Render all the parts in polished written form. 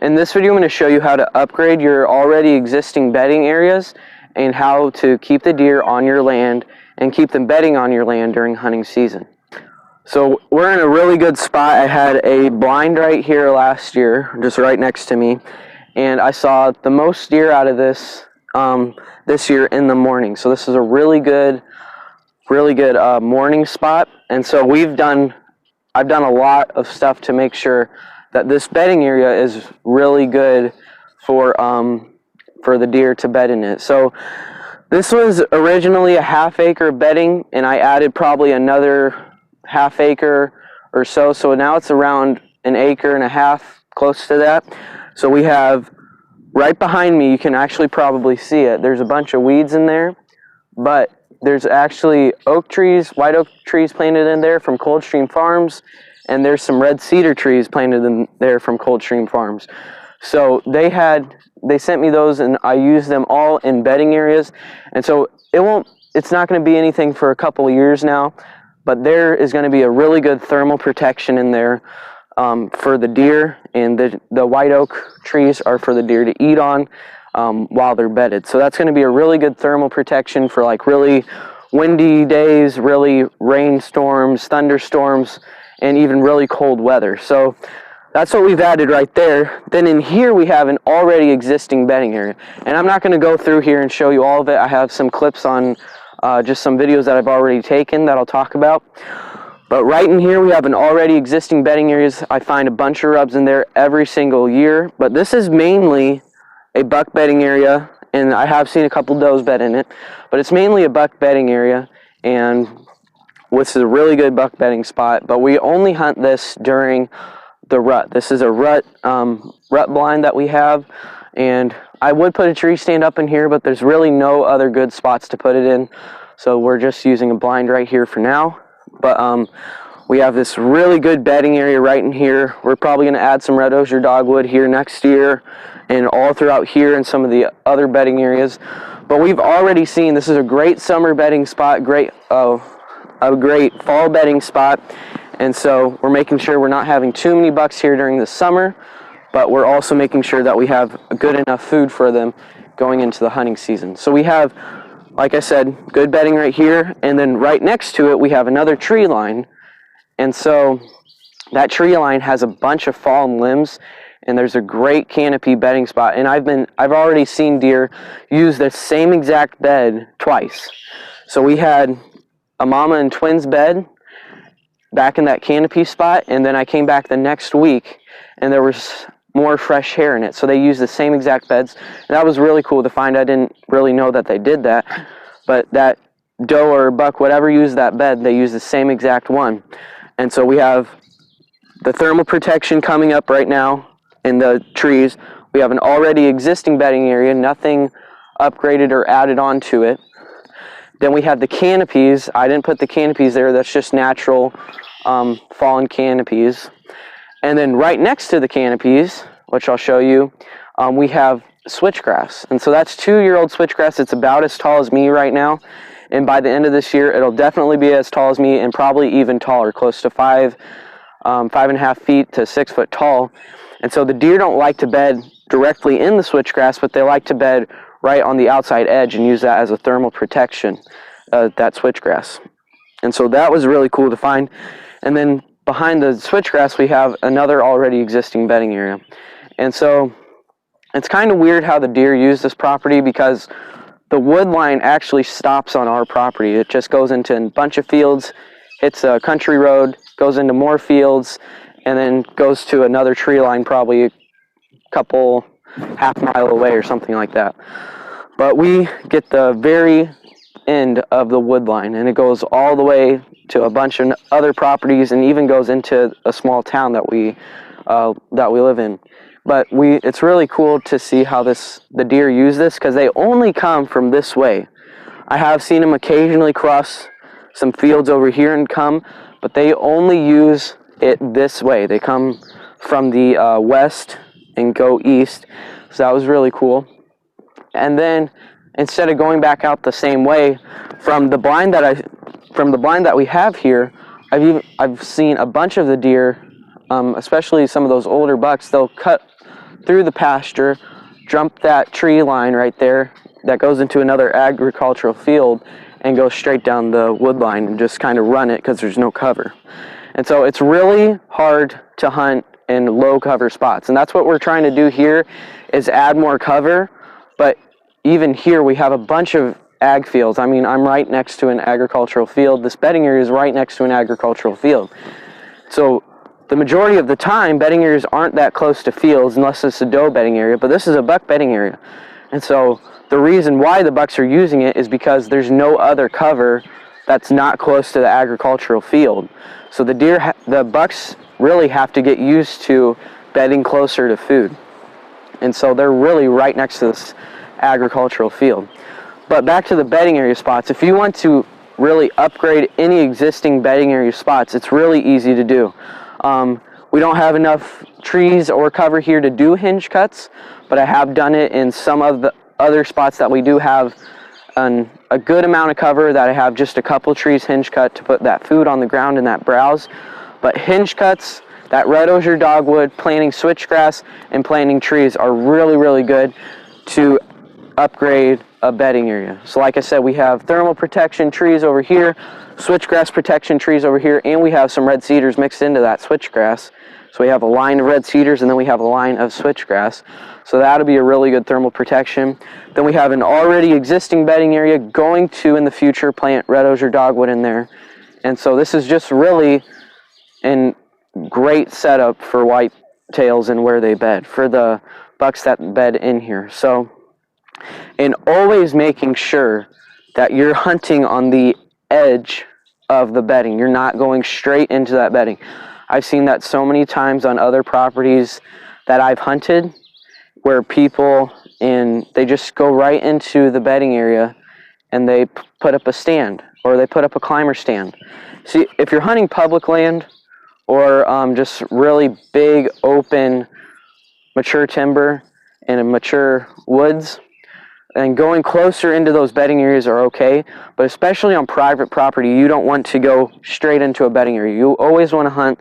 In this video, I'm going to show you how to upgrade your already existing bedding areas and how to keep the deer on your land and keep them bedding on your land during hunting season. So we're in a really good spot. I had a blind right here last year, just right next to me, and I saw the most deer out of this this year in the morning. So this is a really good morning spot. And so I've done a lot of stuff to make sure that this bedding area is really good for the deer to bed in it. So this was originally a half-acre bedding, and I added probably another half-acre or so. So now it's around an acre and a half, close to that. So we have right behind me, you can actually probably see it. There's a bunch of weeds in there, but there's actually oak trees, white oak trees planted in there from Coldstream Farms, and there's some red cedar trees planted in there from Coldstream Farms. So they sent me those, and I used them all in bedding areas. And so it's not going to be anything for a couple of years now, but there is going to be a really good thermal protection in there for the deer, and the white oak trees are for the deer to eat on while they're bedded. So that's going to be a really good thermal protection for like really windy days, really rainstorms, thunderstorms, and even really cold weather. So that's what we've added right there. Then in here we have an already existing bedding area, and I'm not going to go through here and show you all of it. I have some clips on just some videos that I've already taken that I'll talk about. But right in here we have an already existing bedding areas. I find a bunch of rubs in there every single year, but this is mainly a buck bedding area, and I have seen a couple does bed in it, but it's mainly a buck bedding area, and this is a really good buck bedding spot. But we only hunt this during the rut. This is a rut blind that we have, and I would put a tree stand up in here, but there's really no other good spots to put it in, so we're just using a blind right here for now. But we have this really good bedding area right in here. We're probably going to add some red osier dogwood here next year, and all throughout here and some of the other bedding areas. But we've already seen this is a great summer bedding spot, a great fall bedding spot. And so we're making sure we're not having too many bucks here during the summer, but we're also making sure that we have good enough food for them going into the hunting season. So we have, like I said, good bedding right here, and then right next to it we have another tree line. And so that tree line has a bunch of fallen limbs, and there's a great canopy bedding spot. And I've already seen deer use the same exact bed twice. So we had a mama and twins bed back in that canopy spot, and then I came back the next week and there was more fresh hair in it. So they used the same exact beds, and that was really cool to find. I didn't really know that they did that, but that doe or buck, whatever used that bed, they used the same exact one. And so we have the thermal protection coming up right now in the trees. We have an already existing bedding area, nothing upgraded or added onto it. Then we have the canopies. I didn't put the canopies there. That's just natural fallen canopies. And then right next to the canopies, which I'll show you, we have switchgrass. And so that's 2-year-old switchgrass. It's about as tall as me right now. And by the end of this year, it'll definitely be as tall as me, and probably even taller, close to 5.5 feet to 6 foot tall. And so the deer don't like to bed directly in the switchgrass, but they like to bed right on the outside edge and use that as a thermal protection, that switchgrass. And so that was really cool to find. And then behind the switchgrass, we have another already existing bedding area. And so it's kind of weird how the deer use this property, because the wood line actually stops on our property. It just goes into a bunch of fields, hits a country road, goes into more fields, and then goes to another tree line probably a couple half mile away or something like that. But we get the very end of the wood line, and it goes all the way to a bunch of other properties, and even goes into a small town that we live in. But it's really cool to see how the deer use this, because they only come from this way. I have seen them occasionally cross some fields over here and come, but they only use it this way. They come from the west and go east, so that was really cool. And then instead of going back out the same way from the blind that we have here, I've seen a bunch of the deer, especially some of those older bucks. They'll cut through the pasture, jump that tree line right there that goes into another agricultural field, and go straight down the wood line and just kind of run it because there's no cover. And so it's really hard to hunt in low cover spots, and that's what we're trying to do here, is add more cover. But even here we have a bunch of ag fields. I mean, I'm right next to an agricultural field. This bedding area is right next to an agricultural field. So the majority of the time, bedding areas aren't that close to fields unless it's a doe bedding area, but this is a buck bedding area. And so the reason why the bucks are using it is because there's no other cover that's not close to the agricultural field. So the bucks really have to get used to bedding closer to food. And so they're really right next to this agricultural field. But back to the bedding area spots, if you want to really upgrade any existing bedding area spots, it's really easy to do. We don't have enough trees or cover here to do hinge cuts, but I have done it in some of the other spots that we do have a good amount of cover, that I have just a couple trees hinge cut to put that food on the ground and that browse. But hinge cuts, that red osier dogwood, planting switchgrass, and planting trees are really, really good to upgrade a bedding area. So like I said, we have thermal protection trees over here, switchgrass protection trees over here, and we have some red cedars mixed into that switchgrass. So we have a line of red cedars, and then we have a line of switchgrass. So that'll be a really good thermal protection. Then we have an already existing bedding area, going to in the future plant red osier dogwood in there. And so this is just really a great setup for whitetails and where they bed, for the bucks that bed in here. So, and always making sure that you're hunting on the edge of the bedding. You're not going straight into that bedding. I've seen that so many times on other properties that I've hunted, where people, and they just go right into the bedding area and they put up a stand, or they put up a climber stand. See, if you're hunting public land or just really big open mature timber and mature woods, and going closer into those bedding areas are okay, but especially on private property, you don't want to go straight into a bedding area. You always want to hunt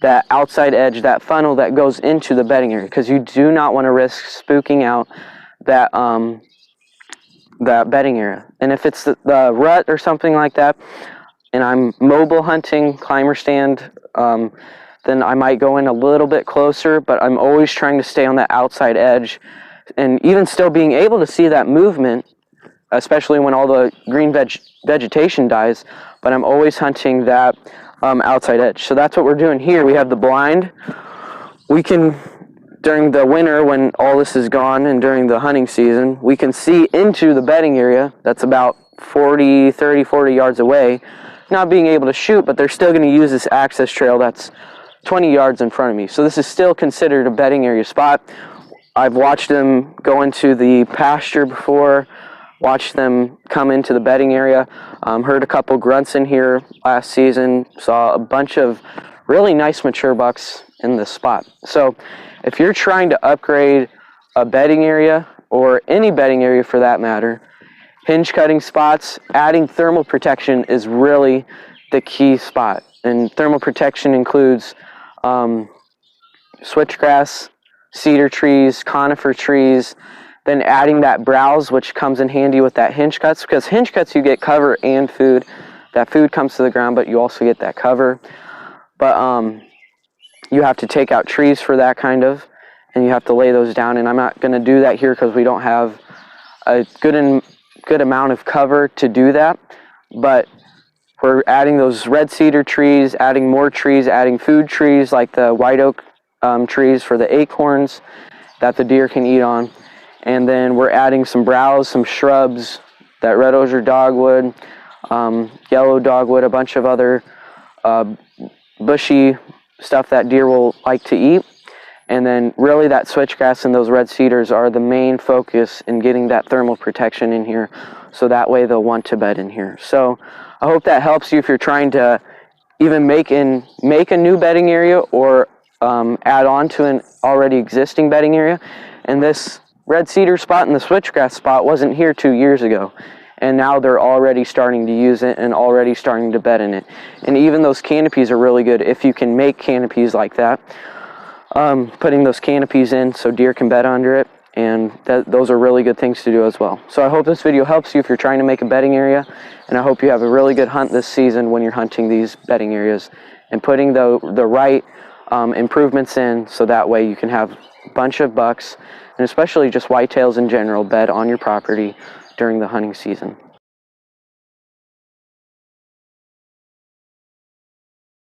that outside edge, that funnel that goes into the bedding area, because you do not want to risk spooking out that that bedding area. And if it's the rut or something like that, and I'm mobile hunting, climber stand, then I might go in a little bit closer, but I'm always trying to stay on that outside edge, and even still being able to see that movement, especially when all the green vegetation dies, but I'm always hunting that outside edge. So that's what we're doing here. We have the blind. We can, during the winter when all this is gone and during the hunting season, we can see into the bedding area that's about 30, 40 yards away, not being able to shoot, but they're still going to use this access trail that's 20 yards in front of me. So this is still considered a bedding area spot. I've watched them go into the pasture before, watched them come into the bedding area, heard a couple grunts in here last season, saw a bunch of really nice mature bucks in this spot. So if you're trying to upgrade a bedding area, or any bedding area for that matter, hinge cutting spots, adding thermal protection is really the key spot. And thermal protection includes switchgrass, cedar trees, conifer trees, then adding that browse, which comes in handy with that hinge cuts, because hinge cuts you get cover and food. That food comes to the ground, but you also get that cover. But you have to take out trees for that kind of, and you have to lay those down, and I'm not going to do that here because we don't have a good amount of cover to do that. But we're adding those red cedar trees, adding more trees, adding food trees like the white oak trees for the acorns that the deer can eat on. And then we're adding some browse, some shrubs, that red osier dogwood, yellow dogwood, a bunch of other bushy stuff that deer will like to eat. And then really that switchgrass and those red cedars are the main focus in getting that thermal protection in here, so that way they'll want to bed in here. So I hope that helps you if you're trying to even make a new bedding area, or add on to an already existing bedding area. And this red cedar spot and the switchgrass spot wasn't here 2 years ago, and now they're already starting to use it and already starting to bed in it. And even those canopies are really good if you can make canopies like that. Putting those canopies in so deer can bed under it, and those are really good things to do as well. So I hope this video helps you if you're trying to make a bedding area, and I hope you have a really good hunt this season when you're hunting these bedding areas and putting the right improvements in, so that way you can have a bunch of bucks, and especially just whitetails in general, bed on your property during the hunting season.